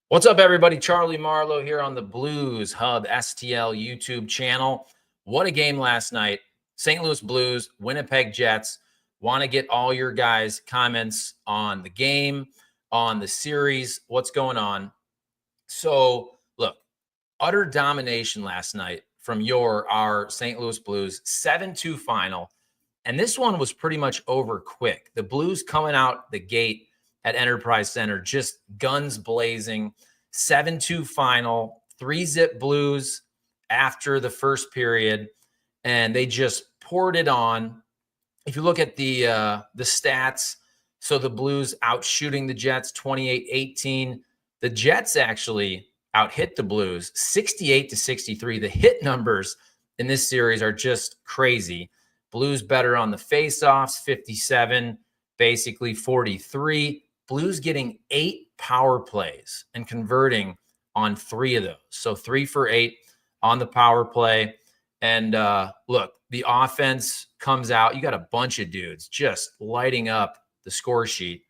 What's up, everybody? Charlie Marlow here on the Blues Hub STL YouTube channel. What a game last night. St. Louis Blues, Winnipeg Jets. Want to get all your guys' comments on the game, on the series, what's going on. So, look, utter domination last night from our St. Louis Blues, 7-2 final. And this one was pretty much over quick. The Blues coming out the gate at Enterprise Center, just guns blazing, 7-2 final, 3-zip Blues after the first period, and they just poured it on. If you look at the stats, so the Blues out shooting the Jets 28-18. The Jets actually out hit the Blues 68-63. The hit numbers in this series are just crazy. Blues better on the faceoffs, 57, basically 43. Blues getting 8 power plays and converting on 3 of those. So 3 for 8 on the power play. And look, the offense comes out. You got a bunch of dudes just lighting up the score sheet.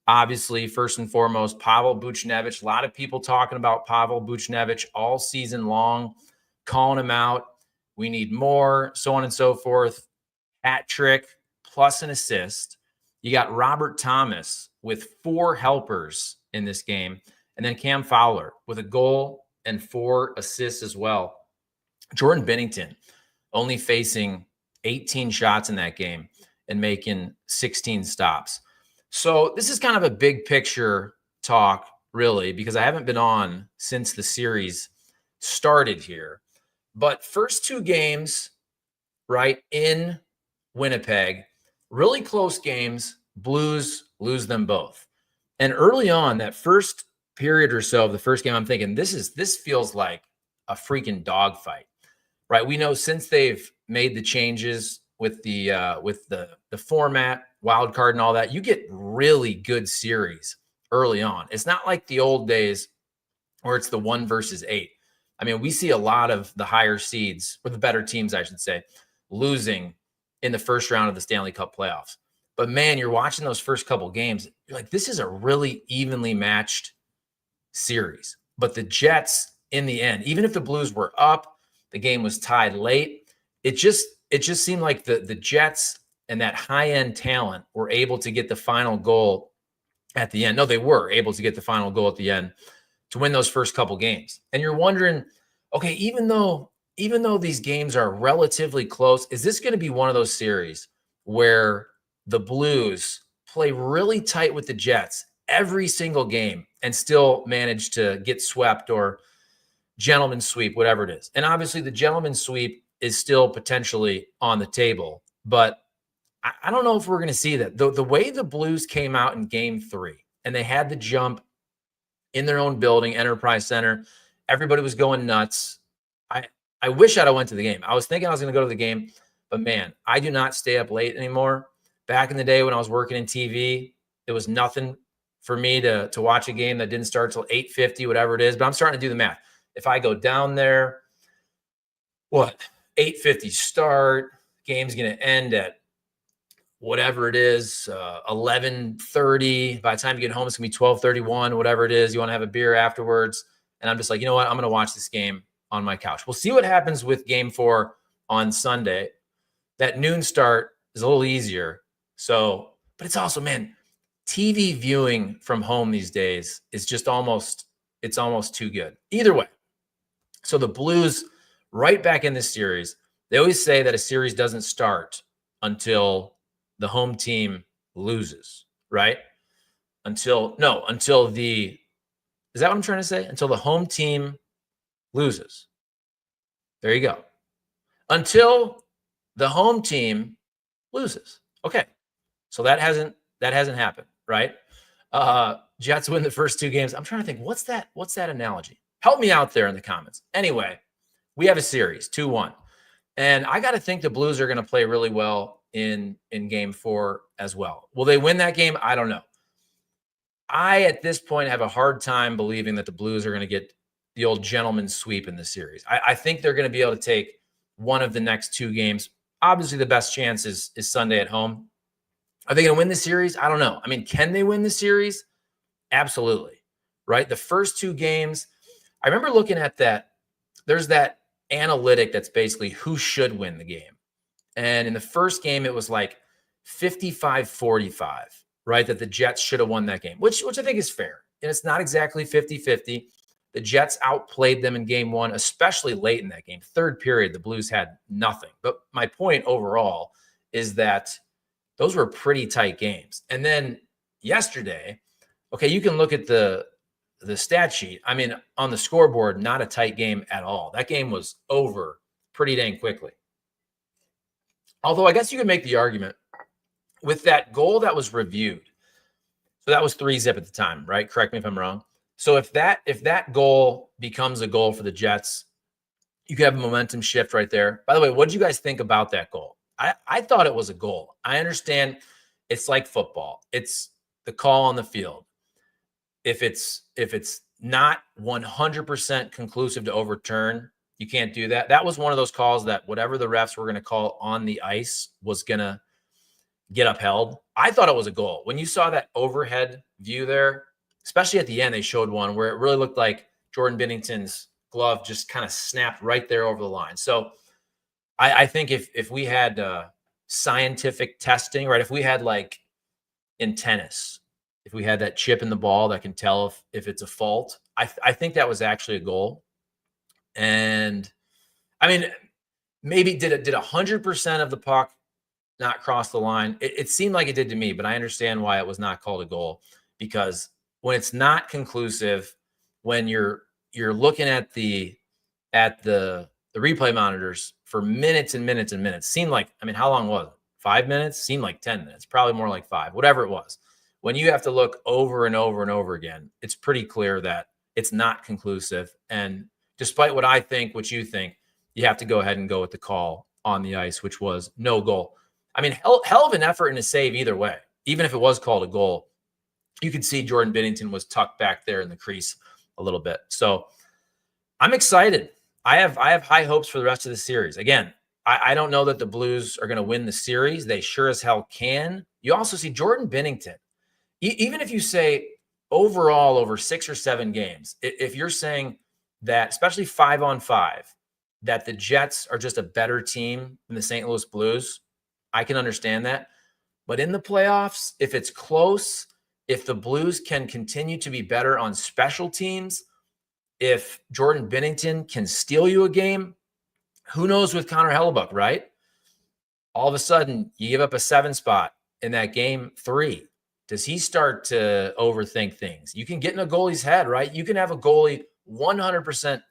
Obviously, first and foremost, Pavel Buchnevich. A lot of people talking about Pavel Buchnevich all season long, calling him out. We need more, so on and so forth. Hat trick plus an assist. You got Robert Thomas with 4 helpers in this game, and then Cam Fowler with a goal and 4 assists as well. Jordan Binnington only facing 18 shots in that game and making 16 stops. So this is kind of a big picture talk, really, because I haven't been on since the series started here. But first 2 games, right, in Winnipeg, really close games. Blues lose them both. And early on, that first period or so of the first game, I'm thinking this feels like a freaking dogfight, right? We know since they've made the changes with the format, wild card, and all that, you get really good series early on. It's not like the old days where it's the 1 versus 8. I mean, we see a lot of the higher seeds, or the better teams, I should say, losing in the first round of the Stanley Cup playoffs. But man, you're watching those first couple games, you're like, this is a really evenly matched series. But the Jets, in the end, even if the Blues were up, the game was tied late, it just seemed like the Jets and that high-end talent were able to get the final goal at the end. No, they were able to get the final goal at the end to win those first couple games. And you're wondering, okay, even though these games are relatively close, is this going to be one of those series where the Blues play really tight with the Jets every single game and still manage to get swept or gentleman sweep, whatever it is? And obviously the gentleman sweep is still potentially on the table, but I don't know if we're going to see that. The way the Blues came out in game 3 and they had the jump in their own building, Enterprise Center, everybody was going nuts. I wish I'd have went to the game. I was thinking I was going to go to the game, but man, I do not stay up late anymore. Back in the day when I was working in TV, it was nothing for me to watch a game that didn't start till 8:50, whatever it is. But I'm starting to do the math. If I go down there, 8:50 start, game's going to end at whatever it is, 11:30. By the time you get home, it's going to be 12:31, whatever it is. You want to have a beer afterwards. And I'm just like, you know what? I'm going to watch this game on my couch. We'll see what happens with game 4 on Sunday. That noon start is a little easier. So, but it's also, man, TV viewing from home these days is just almost too good. Either way. So the Blues right back in this series. They always say that a series doesn't start until the home team loses, right? Is that what I'm trying to say? Until the home team loses. There you go. Until the home team loses. Okay. So that hasn't happened, right? Jets win the first 2 games. I'm trying to think, what's that analogy? Help me out there in the comments. Anyway, we have a series, 2-1. And I got to think the Blues are going to play really well in game 4 as well. Will they win that game? I don't know. I, at this point, have a hard time believing that the Blues are going to get the old gentleman sweep in the series. I think they're going to be able to take one of the next 2 games. Obviously, the best chance is Sunday at home. Are they going to win the series? I don't know. I mean, can they win the series? Absolutely. right? The first two games, I remember looking at that. There's that analytic that's basically who should win the game. And in the first game, it was like 55-45, right? That the Jets should have won that game, which I think is fair. And it's not exactly 50-50. The Jets outplayed them in game one, especially late in that game. Third period, the Blues had nothing. But my point overall is that those were pretty tight games. And then yesterday, okay, you can look at the stat sheet. I mean, on the scoreboard, not a tight game at all. That game was over pretty dang quickly. Although I guess you could make the argument with that goal that was reviewed. So that was 3-0 at the time, right? Correct me if I'm wrong. So if that goal becomes a goal for the Jets, you could have a momentum shift right there. By the way, what did you guys think about that goal? I thought it was a goal. I understand it's like football. It's the call on the field. If it's not 100% conclusive to overturn, you can't do that. That was one of those calls that whatever the refs were going to call on the ice was going to get upheld. I thought it was a goal. When you saw that overhead view there, especially at the end, they showed one where it really looked like Jordan Binnington's glove just kind of snapped right there over the line. So I think if we had scientific testing, right, if we had like in tennis, if we had that chip in the ball that can tell if it's a fault, I think that was actually a goal. And I mean, maybe did 100% of the puck not cross the line? It seemed like it did to me, but I understand why it was not called a goal, because when it's not conclusive, when you're looking at the replay monitors for minutes and minutes and minutes, seemed like, I mean, how long was it? 5 minutes? Seemed like 10 minutes, probably more like 5, whatever it was. When you have to look over and over and over again, it's pretty clear that it's not conclusive. And despite what I think, what you think, you have to go ahead and go with the call on the ice, which was no goal. I mean, hell of an effort and a save either way. Even if it was called a goal, you could see Jordan Binnington was tucked back there in the crease a little bit. So I'm excited. I have high hopes for the rest of the series. Again, I don't know that the Blues are going to win the series. They sure as hell can. You also see Jordan Binnington. Even if you say overall over 6 or 7 games, if you're saying that, especially 5-on-5, that the Jets are just a better team than the St. Louis Blues, I can understand that. But in the playoffs, if it's close, if the Blues can continue to be better on special teams, if Jordan Binnington can steal you a game, who knows with Connor Hellebuck, right? All of a sudden, you give up a 7 spot in that game 3. Does he start to overthink things? You can get in a goalie's head, right? You can have a goalie 100%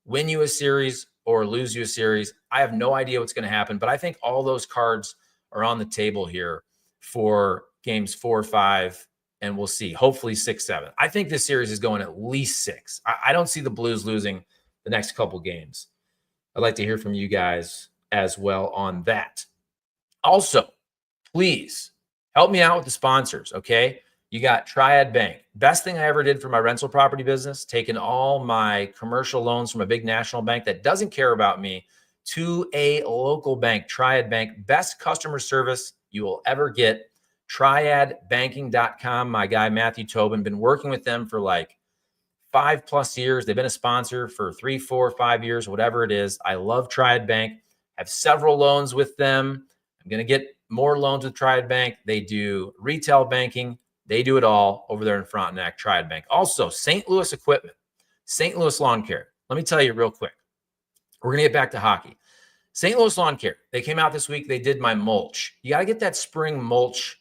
win you a series or lose you a series. I have no idea what's going to happen, but I think all those cards are on the table here for games 4, 5, and we'll see. Hopefully 6, 7. I think this series is going at least 6. I don't see the Blues losing the next couple games. I'd like to hear from you guys as well on that. Also, please help me out with the sponsors, okay? You got Triad Bank. Best thing I ever did for my rental property business, taking all my commercial loans from a big national bank that doesn't care about me to a local bank, Triad Bank. Best customer service you will ever get. TriadBanking.com. My guy, Matthew Tobin, been working with them for like 5+ years. They've been a sponsor for 3, 4, 5 years, whatever it is. I love Triad Bank. Have several loans with them. I'm going to get more loans with Triad Bank. They do retail banking. They do it all over there in Frontenac, Triad Bank. Also, St. Louis Equipment, St. Louis Lawn Care. Let me tell you real quick. We're going to get back to hockey. St. Louis Lawn Care. They came out this week. They did my mulch. You got to get that spring mulch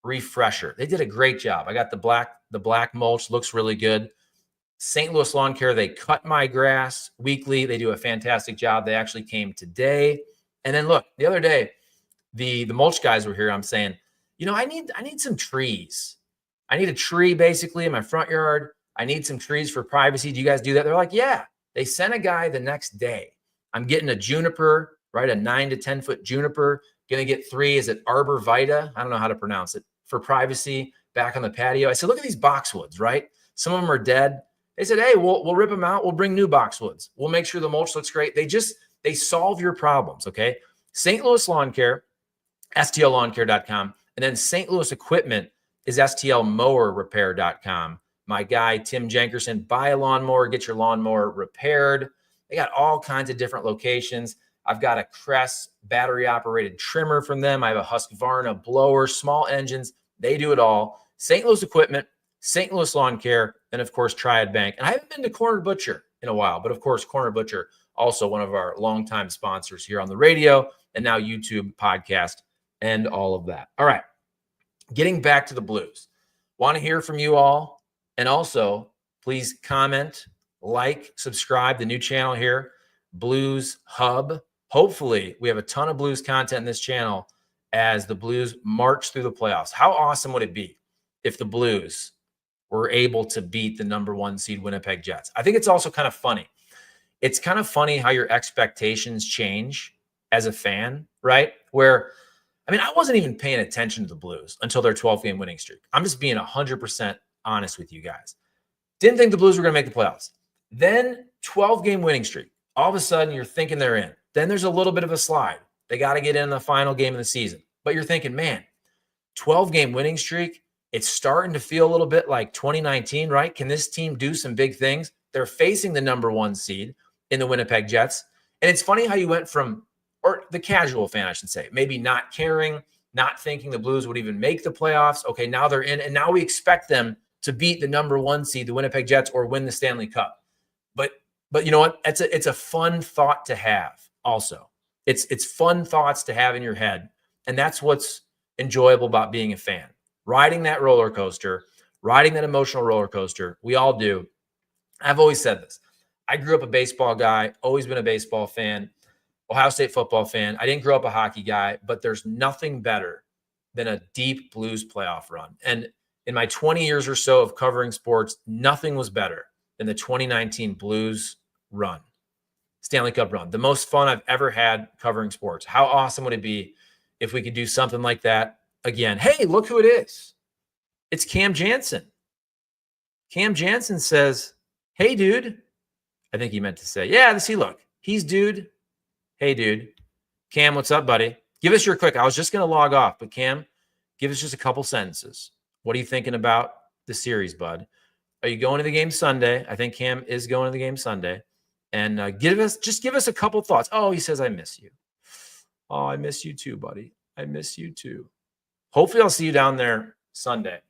refresher. They did a great job. I got the black mulch. Looks really good. St. Louis Lawn Care. They cut my grass weekly. They do a fantastic job. They actually came today. And then look, the other day, the mulch guys were here. I'm saying, you know, I need some trees. I need a tree basically in my front yard. I need some trees for privacy. Do you guys do that? They're like, yeah. They sent a guy the next day. I'm getting a juniper, right? A 9 to 10 foot juniper. Going to get 3. Is it arbor vitae? I don't know how to pronounce it. For privacy back on the patio. I said, look at these boxwoods, right? Some of them are dead. They said, hey, we'll rip them out. We'll bring new boxwoods. We'll make sure the mulch looks great. They solve your problems, okay? St. Louis Lawn Care, STLLawnCare.com. And then St. Louis Equipment is STLMowerRepair.com. My guy, Tim Jenkerson, buy a lawnmower, get your lawnmower repaired. They got all kinds of different locations. I've got a Crest battery operated trimmer from them. I have a Husqvarna blower, small engines. They do it all. St. Louis Equipment, St. Louis Lawn Care, and of course, Triad Bank. And I haven't been to Corner Butcher in a while, but of course, Corner Butcher, also one of our longtime sponsors here on the radio and now YouTube podcast and all of that. All right, getting back to the Blues. Want to hear from you all. And also, please comment, like, subscribe, the new channel here, Blues Hub. Hopefully, we have a ton of Blues content in this channel as the Blues march through the playoffs. How awesome would it be if the Blues were able to beat the #1 seed Winnipeg Jets? I think it's also kind of funny. It's kind of funny how your expectations change as a fan, right? Where, I mean, I wasn't even paying attention to the Blues until their 12-game winning streak. I'm just being 100% honest with you guys. Didn't think the Blues were going to make the playoffs. Then 12-game winning streak. All of a sudden, you're thinking they're in. Then there's a little bit of a slide. They got to get in the final game of the season. But you're thinking, man, 12-game winning streak, it's starting to feel a little bit like 2019, right? Can this team do some big things? They're facing the #1 seed in the Winnipeg Jets. And it's funny how you went from, or the casual fan, I should say, maybe not caring, not thinking the Blues would even make the playoffs. Okay, now they're in, and now we expect them to beat the #1 seed, the Winnipeg Jets, or win the Stanley Cup. But you know what? It's a fun thought to have also. It's fun thoughts to have in your head. And that's what's enjoyable about being a fan. Riding that roller coaster, riding that emotional roller coaster. We all do. I've always said this. I grew up a baseball guy, always been a baseball fan, Ohio State football fan. I didn't grow up a hockey guy, but there's nothing better than a deep Blues playoff run. And in my 20 years or so of covering sports, nothing was better than the 2019 Blues run, Stanley Cup run. The most fun I've ever had covering sports. How awesome would it be if we could do something like that again? Hey, look who it is. It's Cam Jansen. Cam Jansen says, hey, dude. I think he meant to say, yeah, see, look, he's dude. Hey, dude. Cam, what's up, buddy? Give us your quick. I was just going to log off, but Cam, give us just a couple sentences. What are you thinking about the series, bud? Are you going to the game Sunday? I think Cam is going to the game Sunday. And give us a couple thoughts. Oh, he says, I miss you. Oh, I miss you too, buddy. I miss you too. Hopefully I'll see you down there Sunday.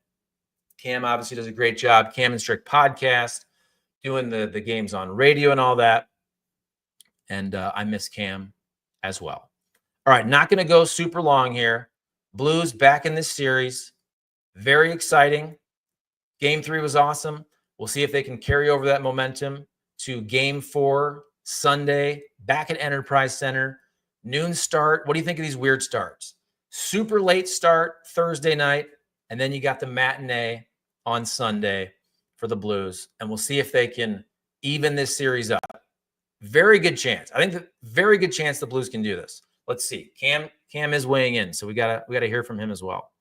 Cam obviously does a great job. Cam and Strick podcast, doing the games on radio and all that. And I miss Cam as well. All right, not going to go super long here. Blues back in this series. Very exciting. Game 3 was awesome. We'll see if they can carry over that momentum to Game 4 Sunday, back at Enterprise Center. Noon start. What do you think of these weird starts? Super late start Thursday night, and then you got the matinee on Sunday for the Blues. And we'll see if they can even this series up. Very good chance. I think the very good chance the Blues can do this. Let's see. Cam is weighing in, so we gotta hear from him as well.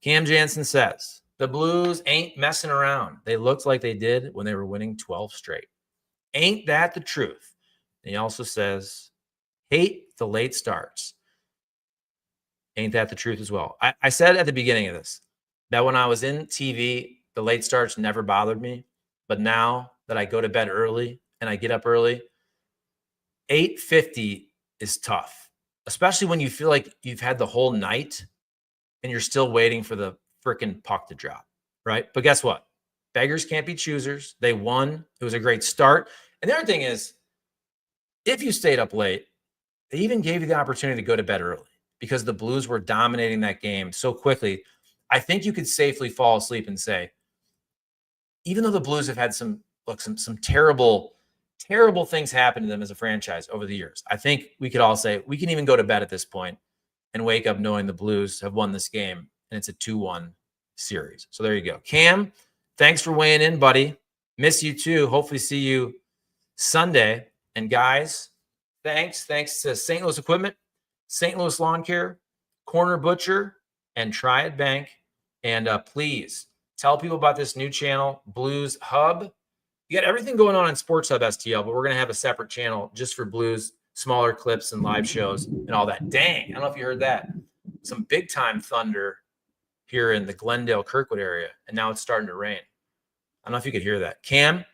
Cam Jansen says, the Blues ain't messing around. They looked like they did when they were winning 12 straight. Ain't that the truth? And he also says, hate the late starts. Ain't that the truth as well? I said at the beginning of this that when I was in TV, the late starts never bothered me. But now that I go to bed early and I get up early, 8:50 is tough, especially when you feel like you've had the whole night and you're still waiting for the freaking puck to drop, right? But guess what? Beggars can't be choosers. They won. It was a great start. And the other thing is, if you stayed up late, they even gave you the opportunity to go to bed early because the Blues were dominating that game so quickly. I think you could safely fall asleep and say, even though the Blues have had some terrible things happen to them as a franchise over the years, I think we could all say we can even go to bed at this point and wake up knowing the Blues have won this game, and it's a 2-1 series. So there you go. Cam, thanks for weighing in, buddy. Miss you too. Hopefully see you Sunday. And guys, thanks to St. Louis Equipment, St. Louis Lawn Care, Corner Butcher, and Triad Bank. And please tell people about this new channel, Blues Hub. You got everything going on Sports Hub STL, but we're going to have a separate channel just for Blues, smaller clips and live shows and all that. Dang, I don't know if you heard that. Some big time thunder here in the Glendale, Kirkwood area, and now it's starting to rain. I don't know if you could hear that. Cam,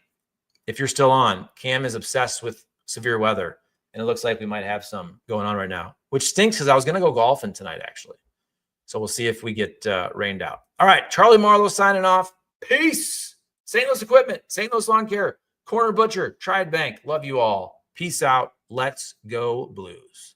if you're still on, Cam is obsessed with severe weather. And it looks like we might have some going on right now, which stinks because I was going to go golfing tonight, actually. So we'll see if we get rained out. All right, Charlie Marlow signing off. Peace. St. Louis Equipment, St. Louis Lawn Care, Corner Butcher, Triad Bank. Love you all. Peace out. Let's go Blues.